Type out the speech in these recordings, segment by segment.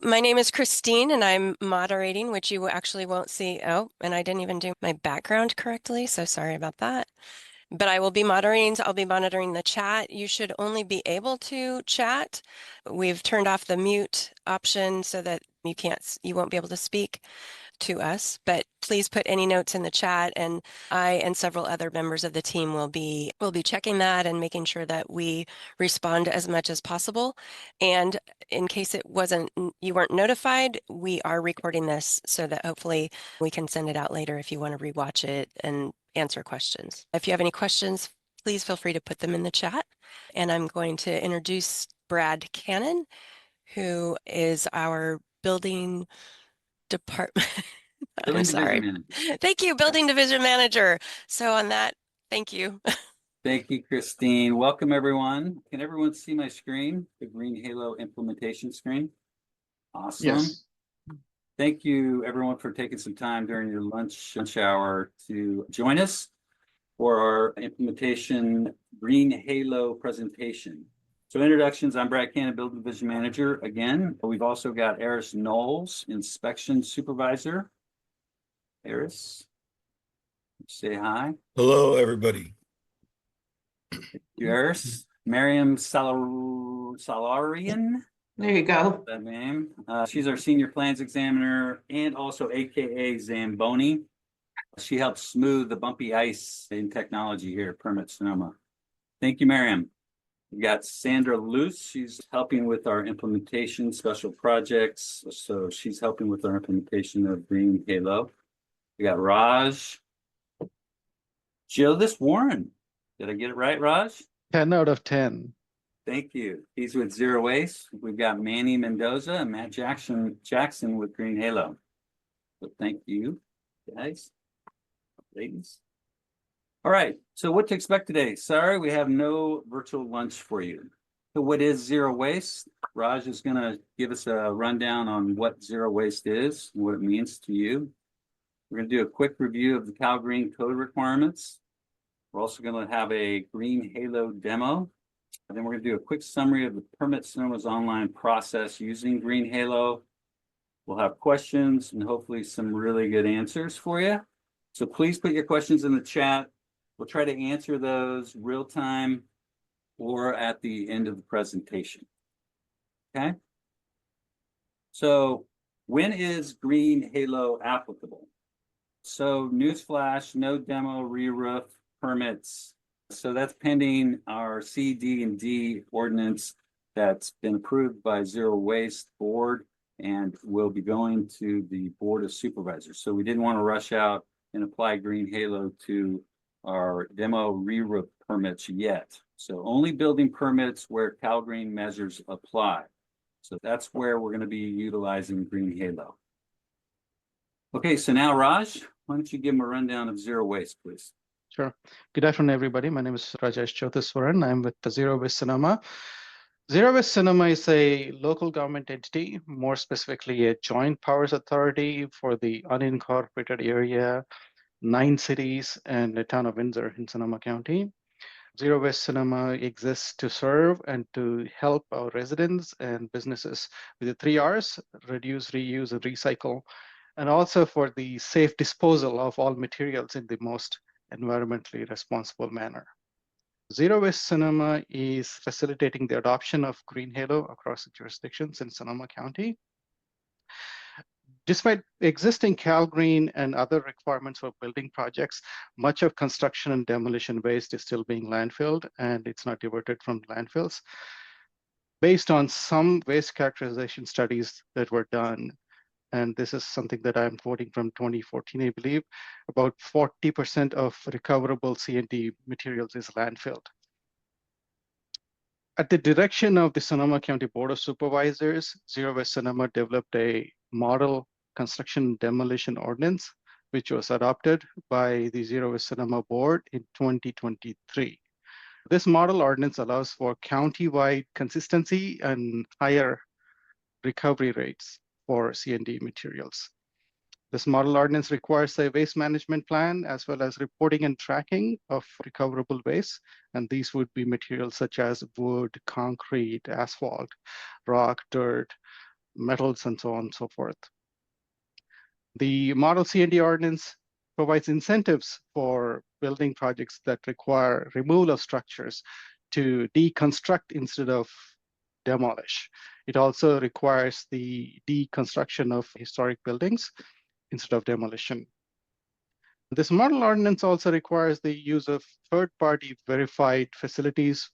My name is Christine, and I'm moderating, which you actually won't see. Oh, and I didn't even do my background correctly, so sorry about that. But I will be moderating, so I'll be monitoring the chat. You should only be able to chat. We've turned off the mute option so that you won't be able to speak to us, but please put any notes in the chat, and I and several other members of the team will be checking that and making sure that we respond as much as possible. And in case you weren't notified, we are recording this so that hopefully we can send it out later if you want to rewatch it and answer questions. If you have any questions, please feel free to put them in the chat. And I'm going to introduce Brad Canon, who is our building department. I'm Building Division sorry. Manager. Thank you, Building Division Manager. So on that, thank you. Thank you, Christine. Welcome, everyone. Can everyone see my screen, the Green Halo implementation screen? Awesome. Yes. Thank you, everyone, for taking some time during your lunch hour to join us for our implementation Green Halo presentation. So introductions, I'm Brad Cannon, Building Division Manager. Again, we've also got Aris Knowles, Inspection Supervisor. Aris, say hi. Hello, everybody. Yours, Miriam Salarian. There you go. That name. She's our senior plans examiner and also AKA Zamboni. She helps smooth the bumpy ice in technology here at Permit Sonoma. Thank you, Miriam. We got Sandra Lu. She's helping with our implementation special projects. So she's helping with our implementation of Green Halo. We got Raj. This Warren. Did I get it right, Raj? 10 out of 10. Thank you. He's with Zero Waste. We've got Manny Mendoza and Matt Jackson with Green Halo. So thank you, guys, ladies. All right. So what to expect today? Sorry, we have no virtual lunch for you. So what is Zero Waste? Raj is going to give us a rundown on what Zero Waste is and what it means to you. We're going to do a quick review of the Cal Green code requirements. We're also going to have a Green Halo demo. And then we're going to do a quick summary of the Permit Sonoma's online process using Green Halo. We'll have questions and hopefully some really good answers for you. So please put your questions in the chat. We'll try to answer those real time or at the end of the presentation. Okay. So when is Green Halo applicable? So newsflash, no demo, re-roof permits. So that's pending our C, D, and D ordinance that's been approved by Zero Waste Board and will be going to the Board of Supervisors. So we didn't want to rush out and apply Green Halo to our demo re-roof permits yet. So only building permits where Cal Green measures apply. So that's where we're going to be utilizing Green Halo. Okay, so now Raj, why don't you give them a rundown of Zero Waste, please? Sure. Good afternoon, everybody. My name is Rajesh Chotheswaran. I'm with the Zero Waste Sonoma. Zero Waste Sonoma is a local government entity, more specifically a joint powers authority for the unincorporated area, 9 cities, and the town of Windsor in Sonoma County. Zero Waste Sonoma exists to serve and to help our residents and businesses with the 3 Rs: reduce, reuse, and recycle, and also for the safe disposal of all materials in the most environmentally responsible manner. Zero Waste Sonoma is facilitating the adoption of Green Halo across the jurisdictions in Sonoma County. Despite existing Cal Green and other requirements for building projects, much of construction and demolition waste is still being landfilled, and it's not diverted from landfills. Based on some waste characterization studies that were done, and this is something that I'm quoting from 2014, I believe, about 40% of recoverable C&D materials is landfilled. At the direction of the Sonoma County Board of Supervisors, Zero Waste Sonoma developed a model construction demolition ordinance, which was adopted by the Zero Waste Sonoma Board in 2023. This model ordinance allows for county-wide consistency and higher recovery rates for C&D materials. This model ordinance requires a waste management plan as well as reporting and tracking of recoverable waste. And these would be materials such as wood, concrete, asphalt, rock, dirt, metals, and so on and so forth. The Model C&D ordinance provides incentives for building projects that require removal of structures to deconstruct instead of demolish. It also requires the deconstruction of historic buildings instead of demolition. This model ordinance also requires the use of third-party verified facilities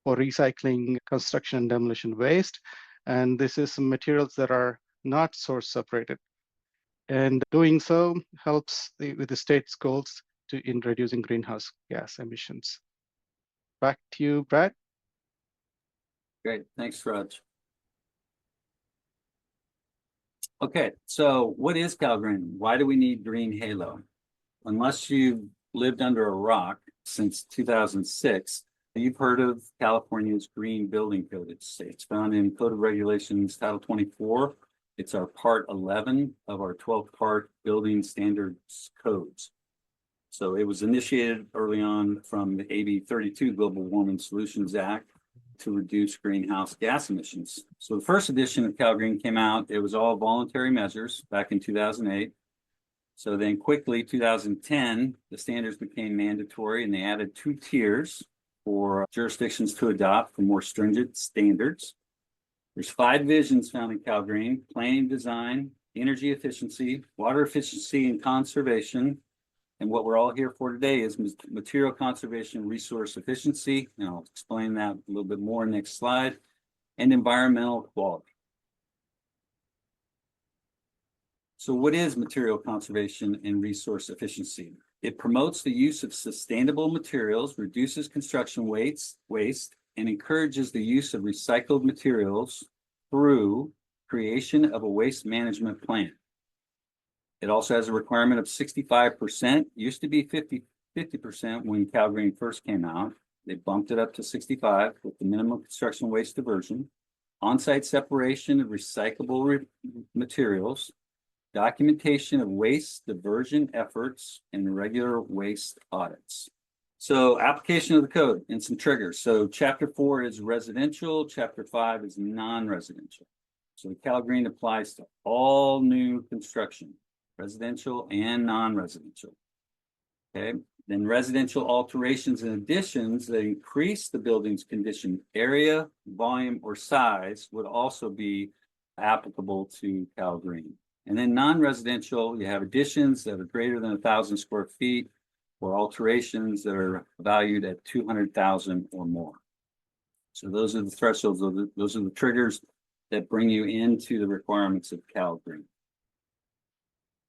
for recycling construction and demolition waste. And this is materials that are not source separated. And doing so helps with the state's goals in reducing greenhouse gas emissions. Back to you, Brad. Great, thanks, Raj. Okay, so what is CalGreen? Why do we need green halo? Unless you've lived under a rock since 2006, you've heard of California's Green Building Code. It's found in Code of Regulations Title 24. It's our Part 11 of our 12-part building standards codes. So it was initiated early on from the AB 32 Global Warming Solutions Act to reduce greenhouse gas emissions. So the first edition of CalGreen came out. It was all voluntary measures back in 2008. So then quickly, 2010, the standards became mandatory, and they added 2 tiers for jurisdictions to adopt for more stringent standards. There's 5 visions found in CalGreen: planning, design, energy efficiency, water efficiency, and conservation. And what we're all here for today is material conservation, resource efficiency, and I'll explain that a little bit more next slide, and environmental quality. So what is material conservation and resource efficiency? It promotes the use of sustainable materials, reduces construction waste, and encourages the use of recycled materials through creation of a waste management plan. It also has a requirement of 65%, used to be 50% when CalGreen first came out. They bumped it up to 65 with the minimum construction waste diversion, on-site separation of recyclable materials, documentation of waste diversion efforts, and regular waste audits. So application of the code and some triggers. So chapter 4 is residential, chapter 5 is non-residential. So the CalGreen applies to all new construction, residential and non-residential. Okay, then residential alterations and additions that increase the building's condition area, volume, or size would also be applicable to CalGreen. And then non-residential, you have additions that are greater than 1,000 square feet, or alterations that are valued at 200,000 or more. So those are the thresholds, those are the triggers that bring you into the requirements of CalGreen.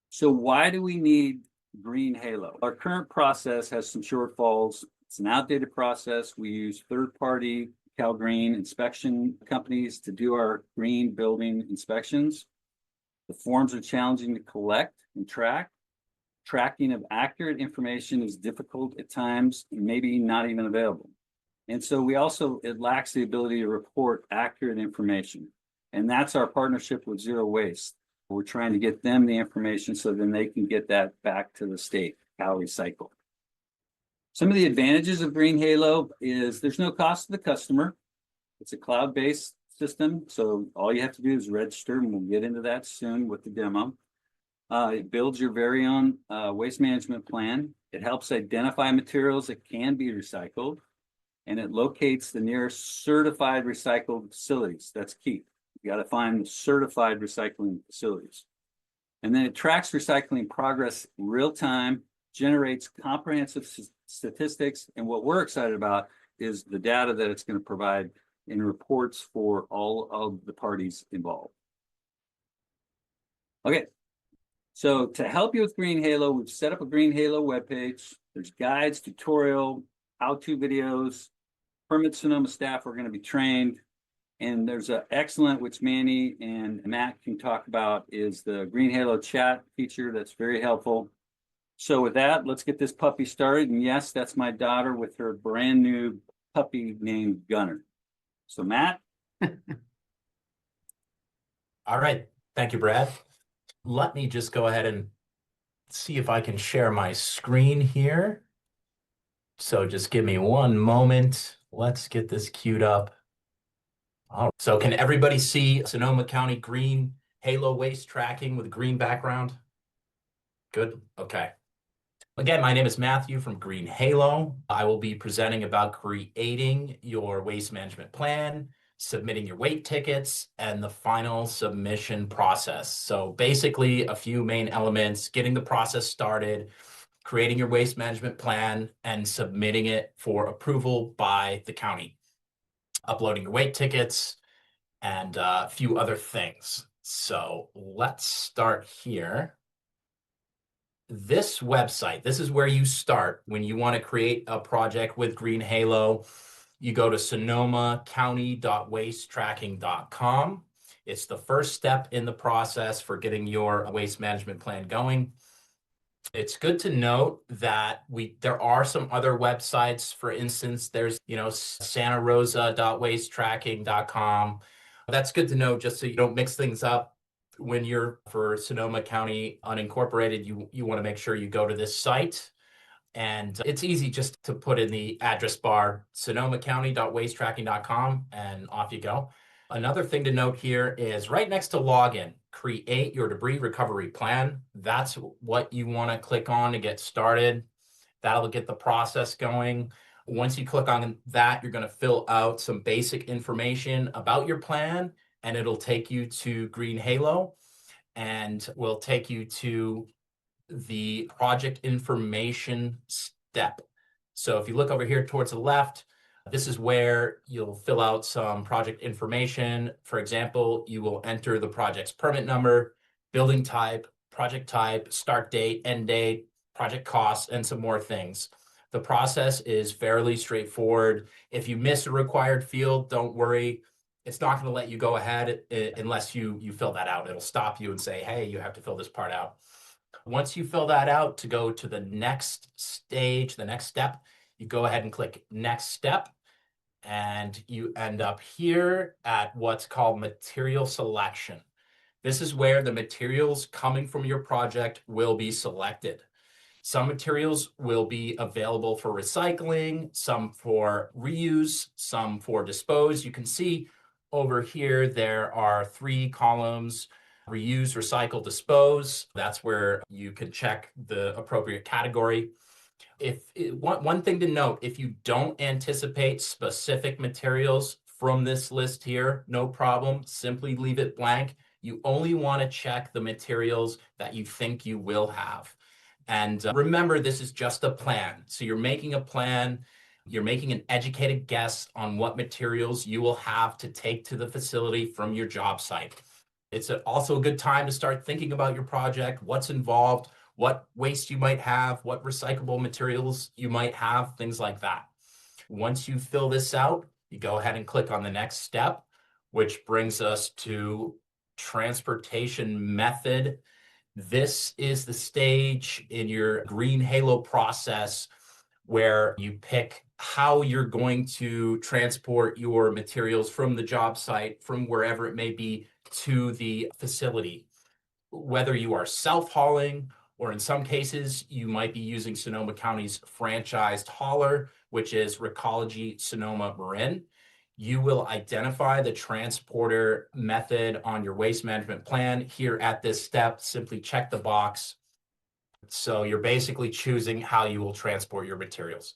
So why do we need green halo? Our current process has some shortfalls. It's an outdated process. We use third-party CalGreen inspection companies to do our green building inspections. The forms are challenging to collect and track. Tracking of accurate information is difficult at times, and maybe not even available. And so it lacks the ability to report accurate information. And that's our partnership with Zero Waste. We're trying to get them the information so then they can get that back to the state, Cal Recycle. Some of the advantages of Green Halo is there's no cost to the customer. It's a cloud-based system, so all you have to do is register, and we'll get into that soon with the demo. It builds your very own waste management plan. It helps identify materials that can be recycled, and it locates the nearest certified recycled facilities. That's key. You got to find the certified recycling facilities. And then it tracks recycling progress real time, generates comprehensive statistics, and what we're excited about is the data that it's going to provide in reports for all of the parties involved. Okay. So to help you with Green Halo, we've set up a Green Halo webpage. There's guides, tutorial, how-to videos. Permit Sonoma staff are going to be trained. And there's an excellent, which Manny and Matt can talk about, is the Green Halo chat feature that's very helpful. So with that, let's get this puppy started. And yes, that's my daughter with her brand new puppy named Gunner. So Matt. All right. Thank you, Brad. Let me just go ahead and see if I can share my screen here. So just give me one moment. Let's get this queued up. So can everybody see Sonoma County green halo waste tracking with a green background? Good. Okay. Again, my name is Matthew from Green Halo. I will be presenting about creating your waste management plan, submitting your weight tickets, and the final submission process. So basically a few main elements: getting the process started, creating your waste management plan, and submitting it for approval by the county, uploading your weight tickets, and a few other things. So let's start here. This website, this is where you start when you want to create a project with Green Halo. You go to sonomacounty.wastetracking.com. It's the first step in the process for getting your waste management plan going. It's good to note that there are some other websites. For instance, there's, santarosa.wastetracking.com. That's good to know, just so you don't mix things up. When you're for Sonoma County unincorporated, you want to make sure you go to this site. And it's easy just to put in the address bar, sonomacounty.wastetracking.com, and off you go. Another thing to note here is right next to login, create your debris recovery plan. That's what you want to click on to get started. That'll get the process going. Once you click on that, you're going to fill out some basic information about your plan, and it'll take you to Green Halo, and will take you to the project information step. So if you look over here towards the left, this is where you'll fill out some project information. For example, you will enter the project's permit number, building type, project type, start date, end date, project costs, and some more things. The process is fairly straightforward. If you miss a required field, don't worry. It's not going to let you go ahead unless you fill that out. It'll stop you and say, hey, you have to fill this part out. Once you fill that out, to go to the next stage, the next step, you go ahead and click next step, and you end up here at what's called material selection. This is where the materials coming from your project will be selected. Some materials will be available for recycling, some for reuse, some for dispose. You can see over here there are 3 columns: reuse, recycle, dispose. That's where you can check the appropriate category. One thing to note, if you don't anticipate specific materials from this list here, no problem, simply leave it blank. You only want to check the materials that you think you will have. And remember, this is just a plan. So you're making a plan, you're making an educated guess on what materials you will have to take to the facility from your job site. It's also a good time to start thinking about your project, what's involved, what waste you might have, what recyclable materials you might have, things like that. Once you fill this out, you go ahead and click on the next step, which brings us to transportation method. This is the stage in your Green Halo process where you pick how you're going to transport your materials from the job site, from wherever it may be, to the facility. Whether you are self-hauling, or in some cases, you might be using Sonoma County's franchised hauler, which is Recology Sonoma Marin. You will identify the transporter method on your waste management plan. Here at this step, simply check the box. So you're basically choosing how you will transport your materials.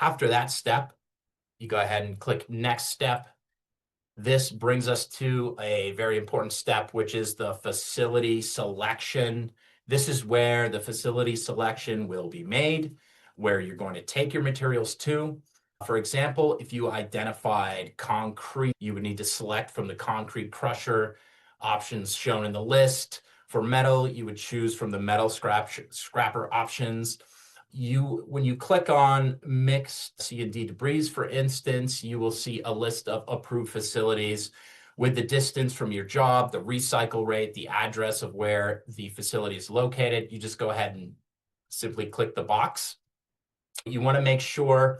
After that step, you go ahead and click next step. This brings us to a very important step, which is the facility selection. This is where the facility selection will be made, where you're going to take your materials to. For example, if you identified concrete, you would need to select from the concrete crusher options shown in the list. For metal, you would choose from the metal scrapper options. When you click on mixed C&D debris, for instance, you will see a list of approved facilities with the distance from your job, the recycle rate, the address of where the facility is located. You just go ahead and simply click the box. You want to make sure,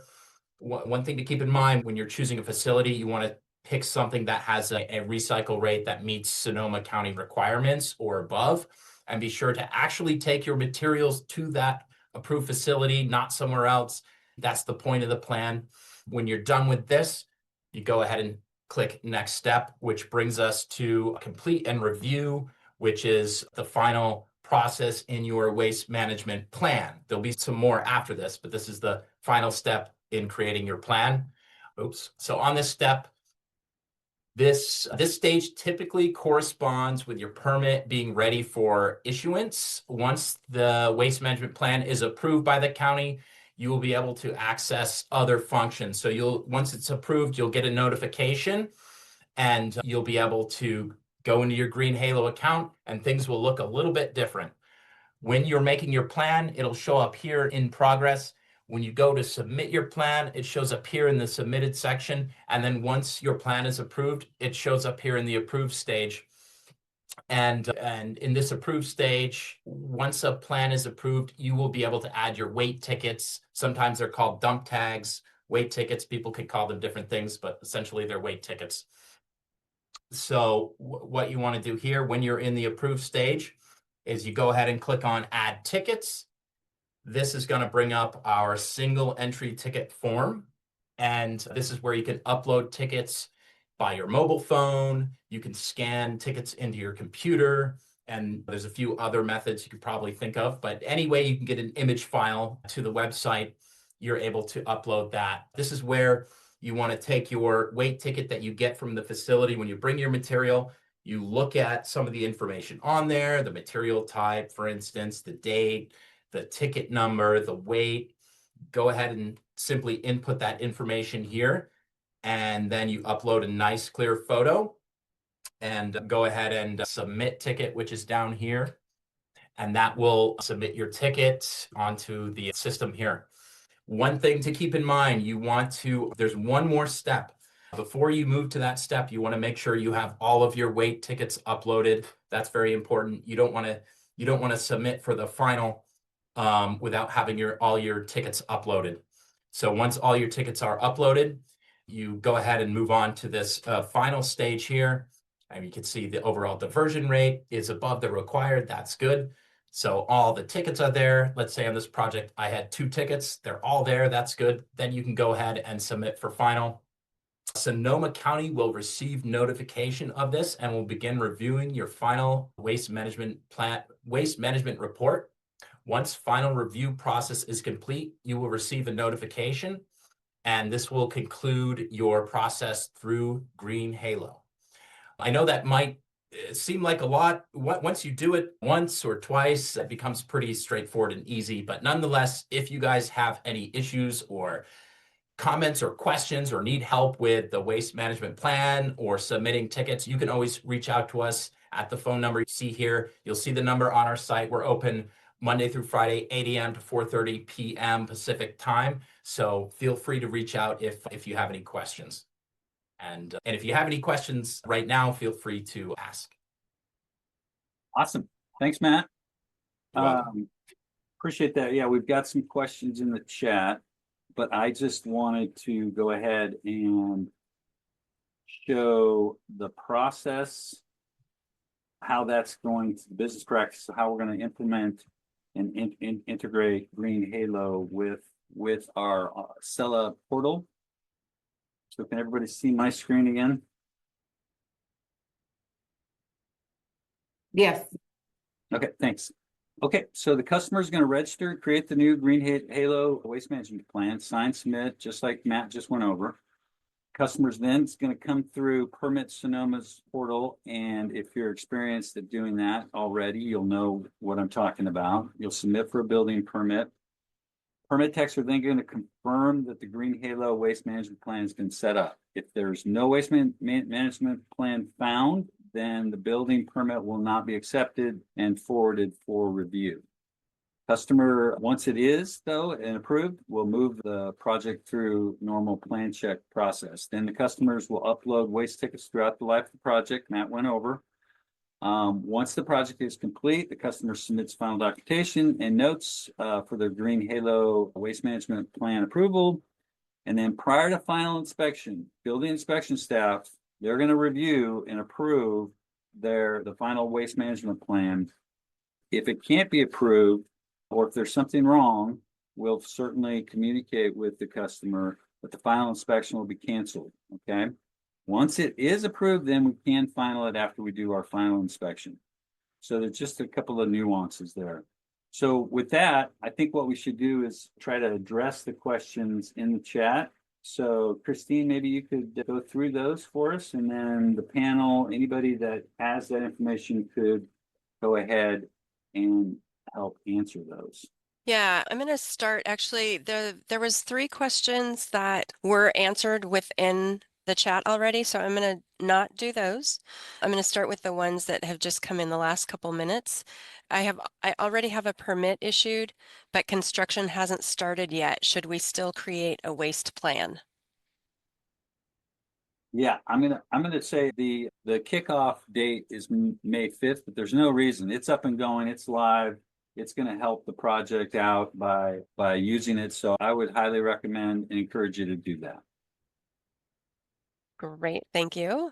one thing to keep in mind when you're choosing a facility, you want to pick something that has a recycle rate that meets Sonoma County requirements or above, and be sure to actually take your materials to that approved facility, not somewhere else. That's the point of the plan. When you're done with this, you go ahead and click next step, which brings us to complete and review, which is the final process in your waste management plan. There'll be some more after this, but this is the final step in creating your plan. Oops. So on this step, this stage typically corresponds with your permit being ready for issuance. Once the waste management plan is approved by the county, you will be able to access other functions. So once it's approved, you'll get a notification and you'll be able to go into your Green Halo account and things will look a little bit different. When you're making your plan, it'll show up here in progress. When you go to submit your plan, it shows up here in the submitted section. And then once your plan is approved, it shows up here in the approved stage. And in this approved stage, once a plan is approved, you will be able to add your weight tickets. Sometimes they're called dump tags, weight tickets. People could call them different things, but essentially they're weight tickets. So what you want to do here when you're in the approved stage is you go ahead and click on add tickets. This is going to bring up our single entry ticket form. And this is where you can upload tickets by your mobile phone. You can scan tickets into your computer. And there's a few other methods you could probably think of. But any way you can get an image file to the website, you're able to upload that. This is where you want to take your weight ticket that you get from the facility when you bring your material. You look at some of the information on there, the material type, for instance, the date, the ticket number, the weight. Go ahead and simply input that information here. And then you upload a nice clear photo and go ahead and submit ticket, which is down here. And that will submit your ticket onto the system here. One thing to keep in mind, there's one more step. Before you move to that step, you want to make sure you have all of your weight tickets uploaded. That's very important. You don't want to submit for the final without having all your tickets uploaded. So once all your tickets are uploaded, you go ahead and move on to this final stage here. And you can see the overall diversion rate is above the required. That's good. So all the tickets are there. Let's say on this project, I had 2 tickets. They're all there. That's good. Then you can go ahead and submit for final. Sonoma County will receive notification of this and will begin reviewing your final waste management report. Once final review process is complete, you will receive a notification, and this will conclude your process through Green Halo. I know that might seem like a lot. Once you do it once or twice, it becomes pretty straightforward and easy. But nonetheless, if you guys have any issues or comments or questions or need help with the waste management plan or submitting tickets, you can always reach out to us at the phone number you see here. You'll see the number on our site. We're open Monday through Friday, 8 a.m. to 4:30 p.m. Pacific time. So feel free to reach out if you have any questions. And if you have any questions right now, feel free to ask. Awesome. Thanks, Matt. You're welcome. Appreciate that. Yeah, we've got some questions in the chat, but I just wanted to go ahead and show the process, how that's going to business practice, how we're going to implement and integrate Green Halo with our Sella portal. So can everybody see my screen again? Yes. Okay, thanks. Okay, so the customer is going to register, create the new Green Halo waste management plan, sign, submit, just like Matt just went over. Customers then is going to come through Permit Sonoma's portal, and if you're experienced at doing that already, you'll know what I'm talking about. You'll submit for a building permit. Permit techs are then going to confirm that the Green Halo waste management plan has been set up. If there's no waste management plan found, then the building permit will not be accepted and forwarded for review. Customer, once it is though and approved, will move the project through normal plan check process. Then the customers will upload waste tickets throughout the life of the project. Matt went over. Once the project is complete, the customer submits final documentation and notes for the Green Halo waste management plan approval. And then prior to final inspection, building inspection staff, they're going to review and approve the final waste management plan. If it can't be approved, or if there's something wrong, we'll certainly communicate with the customer, but the final inspection will be canceled, okay? Once it is approved, then we can final it after we do our final inspection. So there's just a couple of nuances there. So with that, I think what we should do is try to address the questions in the chat. So Christine, maybe you could go through those for us, and then the panel, anybody that has that information could go ahead and help answer those. Yeah, I'm going to start actually. There was 3 questions that were answered within the chat already, so I'm going to not do those. I'm going to start with the ones that have just come in the last couple minutes. I already have a permit issued, but construction hasn't started yet. Should we still create a waste plan? Yeah, I'm gonna say the kickoff date is May 5th, but there's no reason. It's up and going, it's live. It's gonna help the project out by using it. So I would highly recommend and encourage you to do that. Great, thank you.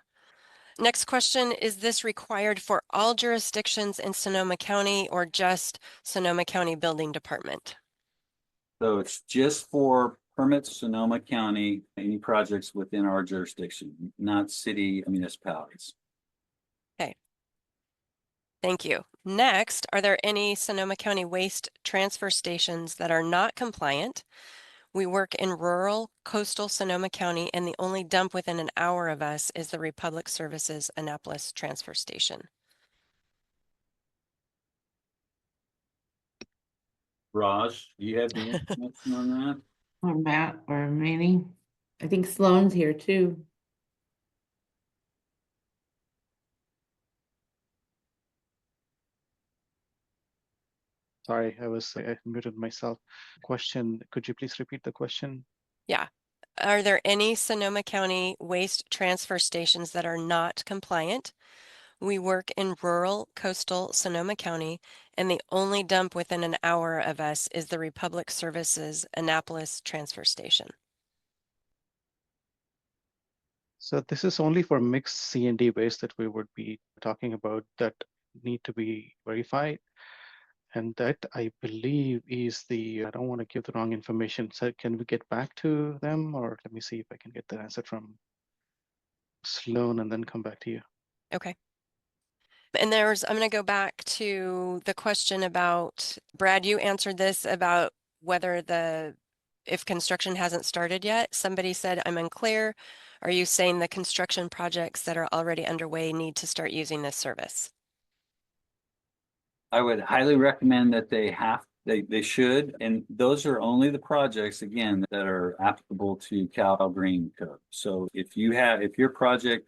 Next question, is this required for all jurisdictions in Sonoma County or just Sonoma County Building Department? So it's just for permits Sonoma County, any projects within our jurisdiction, not city municipalities. Okay. Thank you. Next, are there any Sonoma County waste transfer stations that are not compliant? We work in rural coastal Sonoma County, and the only dump within an hour of us is the Republic Services Annapolis Transfer Station. Raj, do you have the information on that? Or Matt or Manny. I think Sloan's here too. Sorry, I muted myself. Question, could you please repeat the question? Yeah. Are there any Sonoma County waste transfer stations that are not compliant? We work in rural coastal Sonoma County, and the only dump within an hour of us is the Republic Services Annapolis Transfer Station. So this is only for mixed C&D waste that we would be talking about that need to be verified. And that, I believe, is I don't want to give the wrong information. So can we get back to them, or let me see if I can get the answer from Sloan and then come back to you. Okay. And I'm going to go back to the question about, Brad, you answered this about whether if construction hasn't started yet. Somebody said, I'm unclear. Are you saying the construction projects that are already underway need to start using this service? I would highly recommend that they should, and those are only the projects, again, that are applicable to Cal Green code. So if your project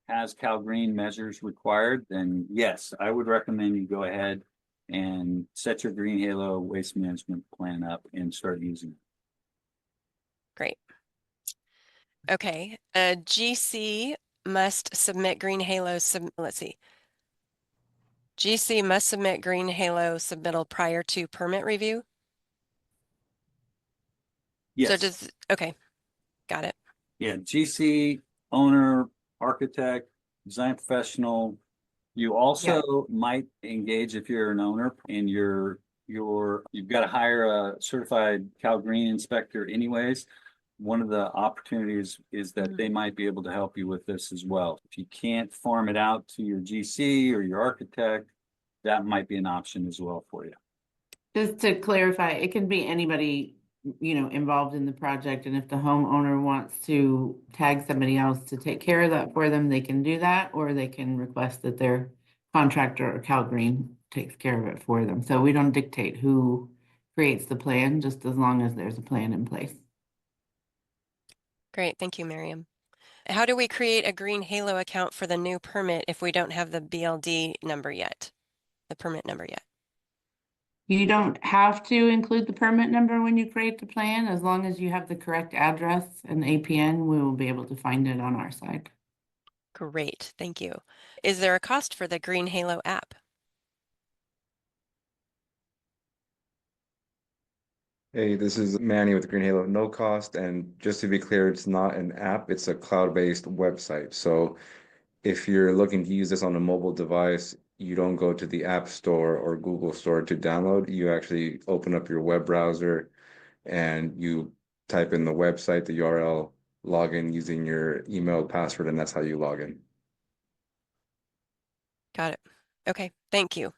has Cal Green measures required, then yes, I would recommend you go ahead and set your Green Halo waste management plan up and start using it. Great. Okay, GC must submit Green Halo, let's see. GC must submit Green Halo submittal prior to permit review? Yes. So okay, got it. Yeah, GC, owner, architect, design professional. You also might engage, if you're an owner and you've got to hire a certified Cal Green inspector anyways. One of the opportunities is that they might be able to help you with this as well. If you can't farm it out to your GC or your architect, that might be an option as well for you. Just to clarify, it can be anybody, involved in the project. And if the homeowner wants to tag somebody else to take care of that for them, they can do that, or they can request that their contractor or Cal Green takes care of it for them. So we don't dictate who creates the plan, just as long as there's a plan in place. Great, thank you, Miriam. How do we create a Green Halo account for the new permit if we don't have the BLD number yet, the permit number yet? You don't have to include the permit number when you create the plan. As long as you have the correct address and the APN, we will be able to find it on our side. Great, thank you. Is there a cost for the Green Halo app? Hey, this is Manny with Green Halo. No cost, and just to be clear, it's not an app, it's a cloud-based website. So if you're looking to use this on a mobile device, you don't go to the App Store or Google Store to download. You actually open up your web browser and you type in the website, the URL, log in using your email password, and that's how you log in. Got it. Okay, thank you.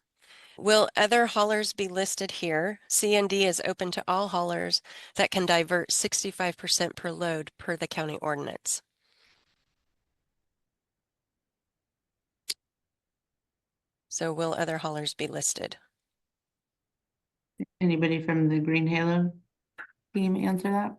Will other haulers be listed here? C&D is open to all haulers that can divert 65% per load per the county ordinance. So will other haulers be listed? Anybody from the Green Halo team answer that?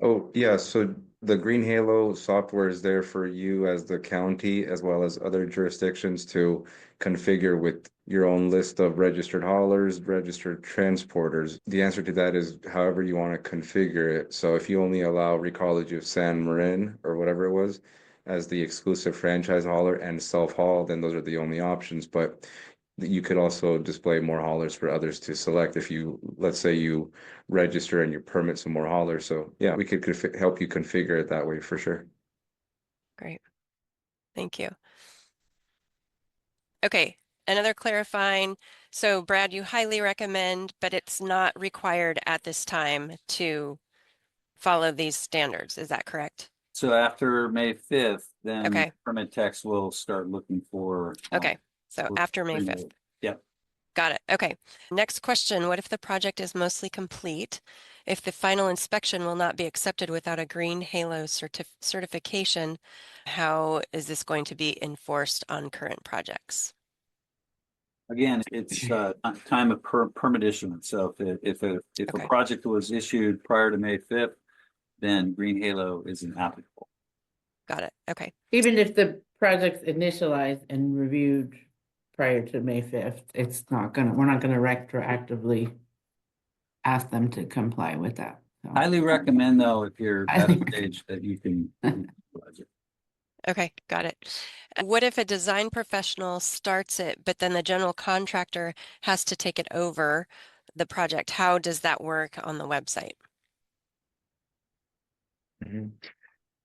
Oh, yeah, so the Green Halo software is there for you as the county as well as other jurisdictions to configure with your own list of registered haulers, registered transporters. The answer to that is however you want to configure it. So if you only allow Recology of San Marin or whatever it was as the exclusive franchise hauler and self-haul, then those are the only options. But you could also display more haulers for others to select if you, let's say you register and you permit some more haulers. So yeah, we could help you configure it that way for sure. Great. Thank you. Okay, another clarifying. So Brad, you highly recommend, but it's not required at this time to follow these standards. Is that correct? So after May 5th, then Okay. permit techs will start looking for. Okay, so for after May 5th. renewal. Yep. Got it. Okay. Next question. What if the project is mostly complete? If the final inspection will not be accepted without a Green Halo certification, how is this going to be enforced on current projects? Again, it's time of permit issuance. So if a Okay. project was issued prior to May 5th, then Green Halo isn't applicable. Got it. Okay. Even if the project's initialized and reviewed prior to May 5th, we're not gonna retroactively ask them to comply with that. So. Highly recommend though, if you're at Highly a stage that you can. Okay, got it. What if a design professional starts it, but then the general contractor has to take it over the project? How does that work on the website?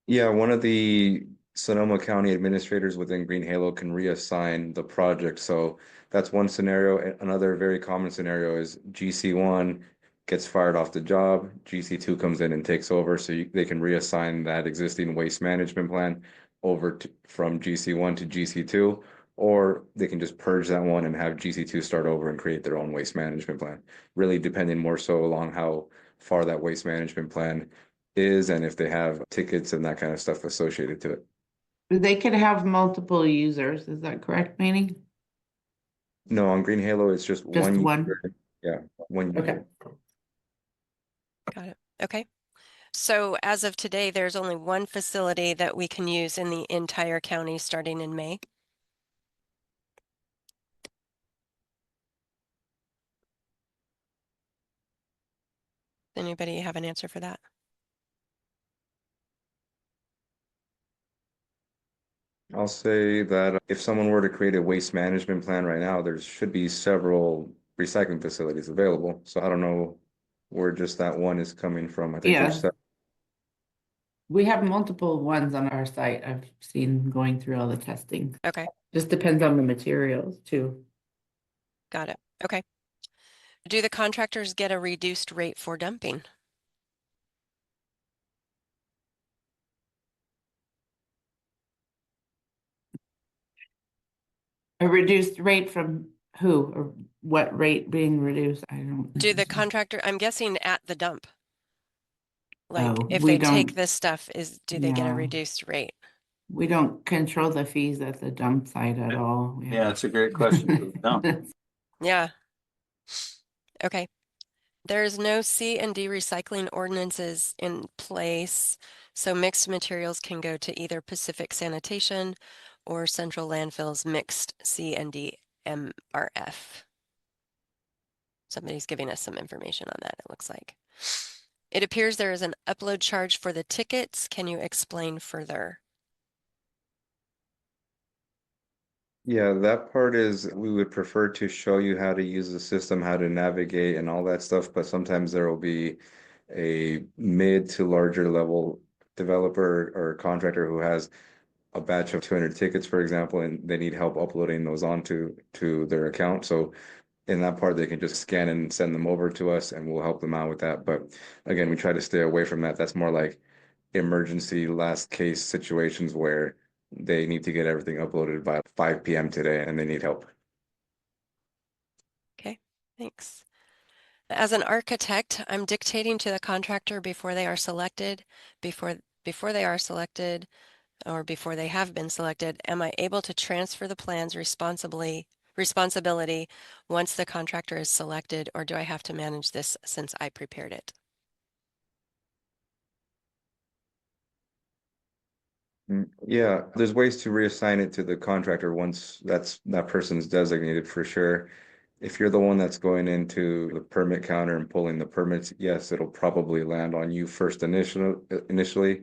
Yeah, one of the Sonoma County administrators within Green Halo can reassign the project. So that's one scenario. Another very common scenario is GC1 gets fired off the job, GC2 comes in and takes over, so they can reassign that existing waste management plan over from GC1 to GC2, or they can just purge that one and have GC2 start over and create their own waste management plan. Really depending more so along how far that waste management plan is and if they have tickets and that kind of stuff associated to it. They could have multiple users, is that correct, Manny? No, on Green Halo, it's just one one? user. Yeah, one Okay. user. Got it. Okay. So as of today, there's only one facility that we can use in the entire county starting in May. Anybody have an answer for that? I'll say that if someone were to create a waste management plan right now, there should be several recycling facilities available. So I don't know where just that one is coming from. I think Yeah. there's We have multiple ones on our site. I've seen going through all the testing. Okay, Just depends on the materials too. got it. Okay. Do the contractors get a reduced rate for dumping? A reduced rate from who or what rate being reduced? I don't. Do the contractor, I'm guessing at the dump. Like Oh, if we they take don't- this stuff, do they get a Yeah. reduced rate? We don't control the fees at the dump site at all. Yeah, it's a great question for the dump. Yeah. Okay. There's no C&D recycling ordinances in place, so mixed materials can go to either Pacific Sanitation or Central Landfill's mixed C&D MRF. Somebody's giving us some information on that, it looks like. It appears there is an upload charge for the tickets. Can you explain further? Yeah, that part is we would prefer to show you how to use the system, how to navigate and all that stuff, but sometimes there will be a mid to larger level developer or contractor who has a batch of 200 tickets, for example, and they need help uploading those onto their account. So in that part, they can just scan and send them over to us and we'll help them out with that. But again, we try to stay away from that. That's more like emergency last case situations where they need to get everything uploaded by 5 p.m. today and they need help. Okay, thanks. As an architect, I'm dictating to the contractor before they are selected, before they are selected, or before they have been selected. Am I able to transfer the plans responsibility once the contractor is selected, or do I have to manage this since I prepared it? Yeah, there's ways to reassign it to the contractor once that person's designated for sure. If you're the one that's going into the permit counter and pulling the permits, yes, it'll probably land on you first initially.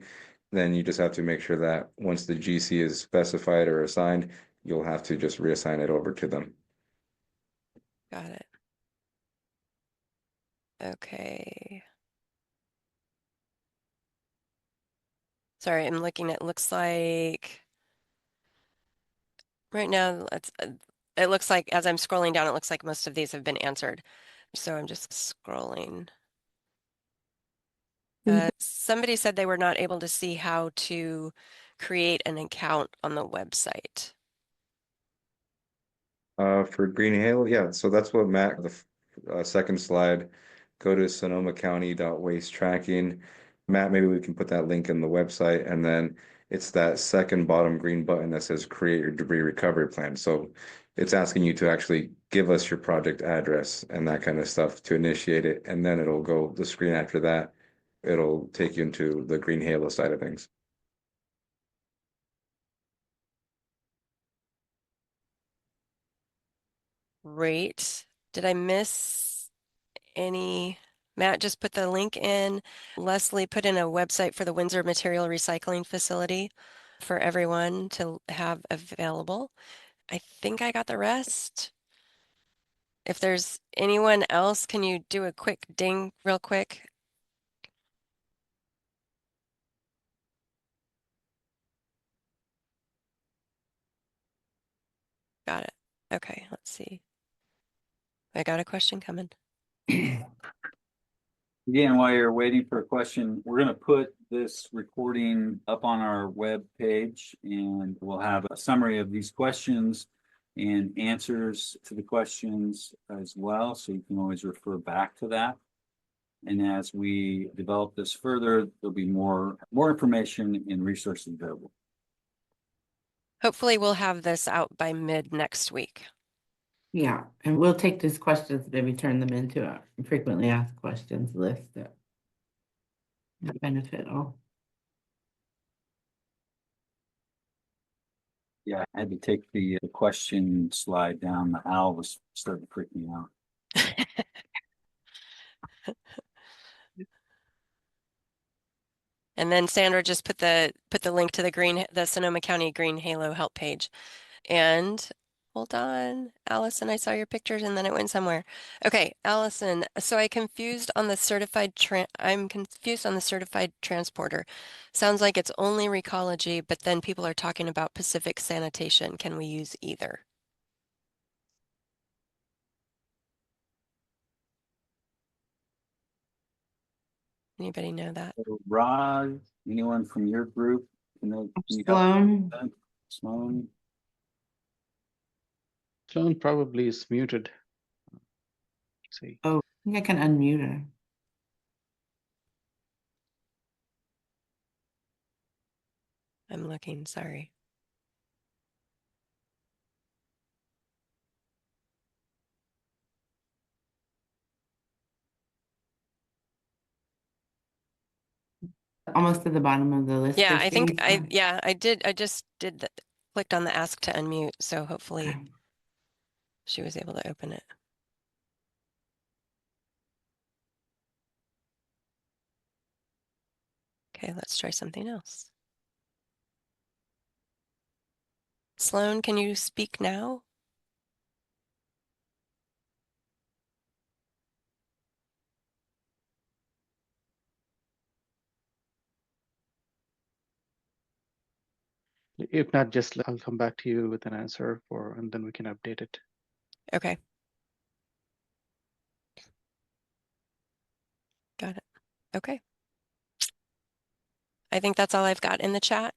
Then you just have to make sure that once the GC is specified or assigned, you'll have to just reassign it over to them. Got it. Okay. Sorry, I'm looking at, looks like right now, it looks like as I'm scrolling down, it looks like most of these have been answered. So I'm just scrolling. Somebody said they were not able to see how to create an account on the website. For Green Halo, yeah, so that's what Matt, the second slide, go to sonomacounty.waste tracking. Matt, maybe we can put that link in the website, and then it's that second bottom green button that says create your debris recovery plan. So it's asking you to actually give us your project address and that kind of stuff to initiate it, and then it'll go the screen after that. It'll take you into the Green Halo side of things. Great. Did I miss any? Matt just put the link in. Leslie put in a website for the Windsor Material Recycling Facility for everyone to have available. I think I got the rest. If there's anyone else, can you do a quick ding real quick? Got it. Okay, let's see. I got a question coming. Again, while you're waiting for a question, we're gonna put this recording up on our web page and we'll have a summary of these questions and answers to the questions as well, so you can always refer back to that. And as we develop this further, there'll be more information and resources available. Hopefully we'll have this out by mid next week. Yeah, and we'll take these questions, maybe turn them into a frequently asked questions list that benefit all. Yeah, I had to take the question slide down. The owl was starting to freak me out. And then Sandra just put the link to the Sonoma County Green Halo help page. And hold on, Allison, I saw your pictures and then it went somewhere. Okay, Allison, so I'm confused on the certified transporter. Sounds like it's only Recology, but then people are talking about Pacific Sanitation. Can we use either? Anybody know that? So Rod, anyone from your group? Can you help? Sloan, Sloan. John probably is muted. Let's see. oh, I think I can unmute her. I'm looking, sorry. Almost at the bottom of the list. Yeah, if I think she's- I just clicked on the ask to unmute, so hopefully Okay. she was able to open it. Okay, let's try something else. Sloan, can you speak now? If not, just I'll come back to you with an answer and then we can update it. Okay. Got it. Okay. I think that's all I've got in the chat.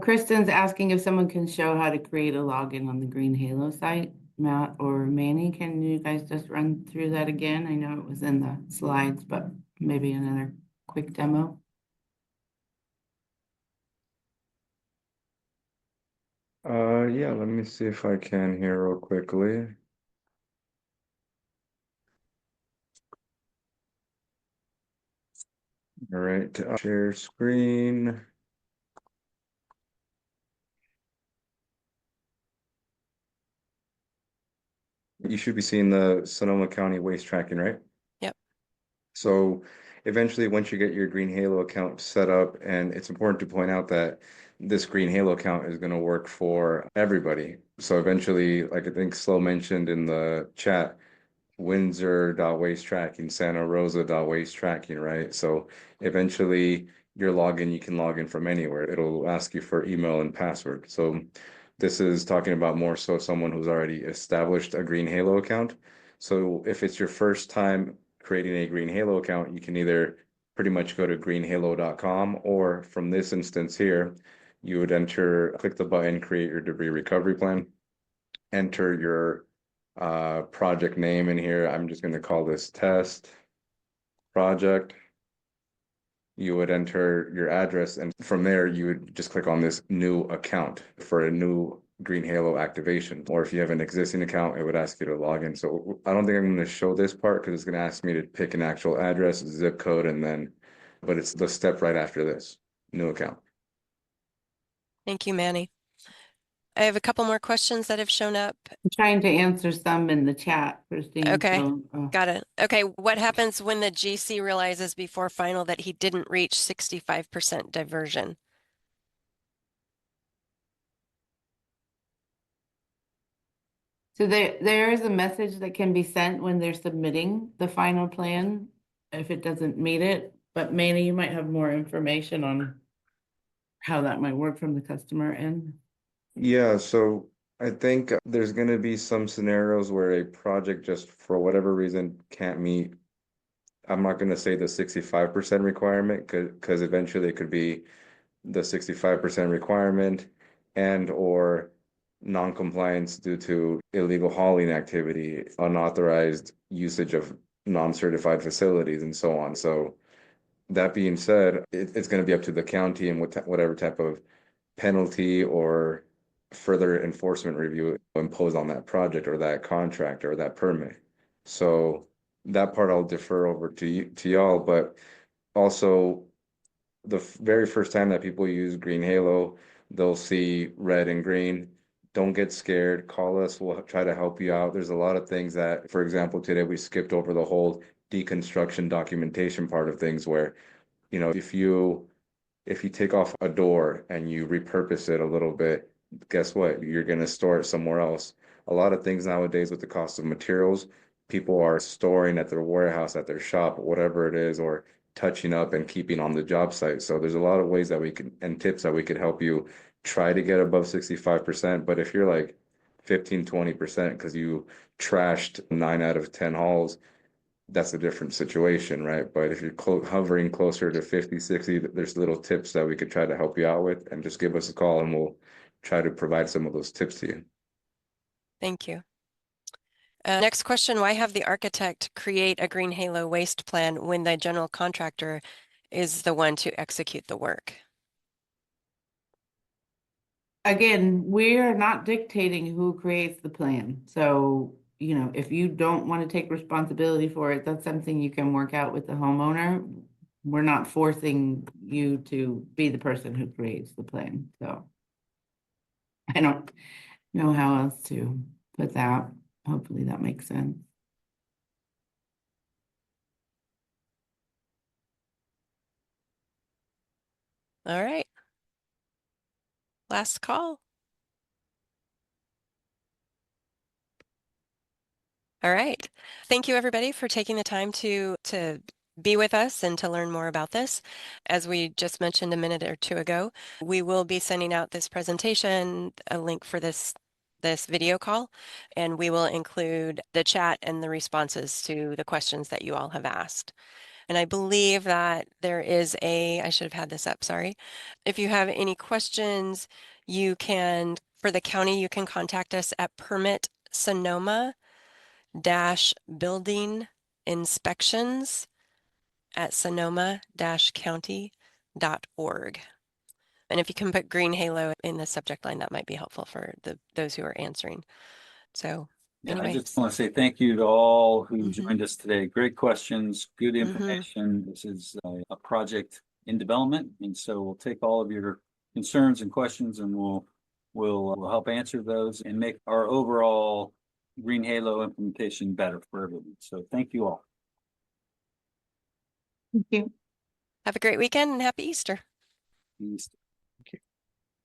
Kristen's asking if someone can show how to create a login on the Green Halo site. Matt or Manny, can you guys just run through that again? I know it was in the slides, but maybe another quick demo. Yeah, let me see if I can here real quickly. All right, share screen. You should be seeing the Sonoma County waste tracking, right? Yep. So eventually, once you get your Green Halo account set up, and it's important to point out that this Green Halo account is going to work for everybody. So eventually, like I think Slow mentioned in the chat, Windsor.waste tracking, Santa Rosa.waste tracking, right? So eventually your login, you can log in from anywhere. It'll ask you for email and password. So this is talking about more so someone who's already established a Green Halo account. So if it's your first time creating a Green Halo account, you can either pretty much go to greenhalo.com, or from this instance here, you would click the button, create your debris recovery plan, enter your project name in here. I'm just going to call this test project. You would enter your address, and from there you would just click on this new account for a new Green Halo activation. Or if you have an existing account, it would ask you to log in. So I don't think I'm going to show this part because it's going to ask me to pick an actual address, zip code, and then, but it's the step right after this, new account. Thank you, Manny. I have a couple more questions that have shown up. I'm trying to answer some in the chat, Christine. Okay. So, Got it. Okay, what happens when the GC realizes before final that he didn't reach 65% diversion? so there is a message that can be sent when they're submitting the final plan if it doesn't meet it. But Manny, you might have more information on how that might work from the customer end. Yeah, so I think there's going to be some scenarios where a project just for whatever reason can't meet. I'm not going to say the 65% requirement because eventually it could be the 65% requirement and or non-compliance due to illegal hauling activity, unauthorized usage of non-certified facilities, and so on. So that being said, it's going to be up to the county and whatever type of penalty or further enforcement review imposed on that project or that contract or that permit. So that part I'll defer over to y'all, but also the very first time that people use Green Halo, they'll see red and green. Don't get scared. Call us. We'll try to help you out. There's a lot of things that, for example, today we skipped over the whole deconstruction documentation part of things where, if you take off a door and you repurpose it a little bit, guess what? You're going to store it somewhere else. A lot of things nowadays with the cost of materials, people are storing at their warehouse, at their shop, whatever it is, or touching up and keeping on the job site. So there's a lot of ways that we can, and tips that we could help you try to get above 65%. But if you're like 15, 20% because you trashed 9 out of 10 hauls, that's a different situation, right? But if you're hovering closer to 50, 60, there's little tips that we could try to help you out with, and just give us a call and we'll try to provide some of those tips to you. Thank you. Next question, why have the architect create a Green Halo waste plan when the general contractor is the one to execute the work? Again, we're not dictating who creates the plan. So, if you don't want to take responsibility for it, that's something you can work out with the homeowner. We're not forcing you to be the person who creates the plan. So I don't know how else to put that. Hopefully that makes sense. All right. Last call. All right. Thank you, everybody, for taking the time to be with us and to learn more about this. As we just mentioned a minute or two ago, we will be sending out this presentation, a link for this this video call, and we will include the chat and the responses to the questions that you all have asked. And I believe that there is I should have had this up, sorry. If you have any questions, you can, for the county, you can contact us at permit Sonoma-building inspections at sonoma-county.org. And if you can put Green Halo in the subject line, that might be helpful for those who are answering. So Yeah, anyway. I just want to say thank you to all who Mhm. joined us today. Great questions, good Mhm. information. This is a project in development, and so we'll take all of your concerns and questions, and we'll help answer those and make our overall Green Halo implementation better for everyone. So thank you all. Thank you. Have a great weekend and happy Easter. Peace.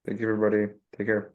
Thank you, everybody. Take care.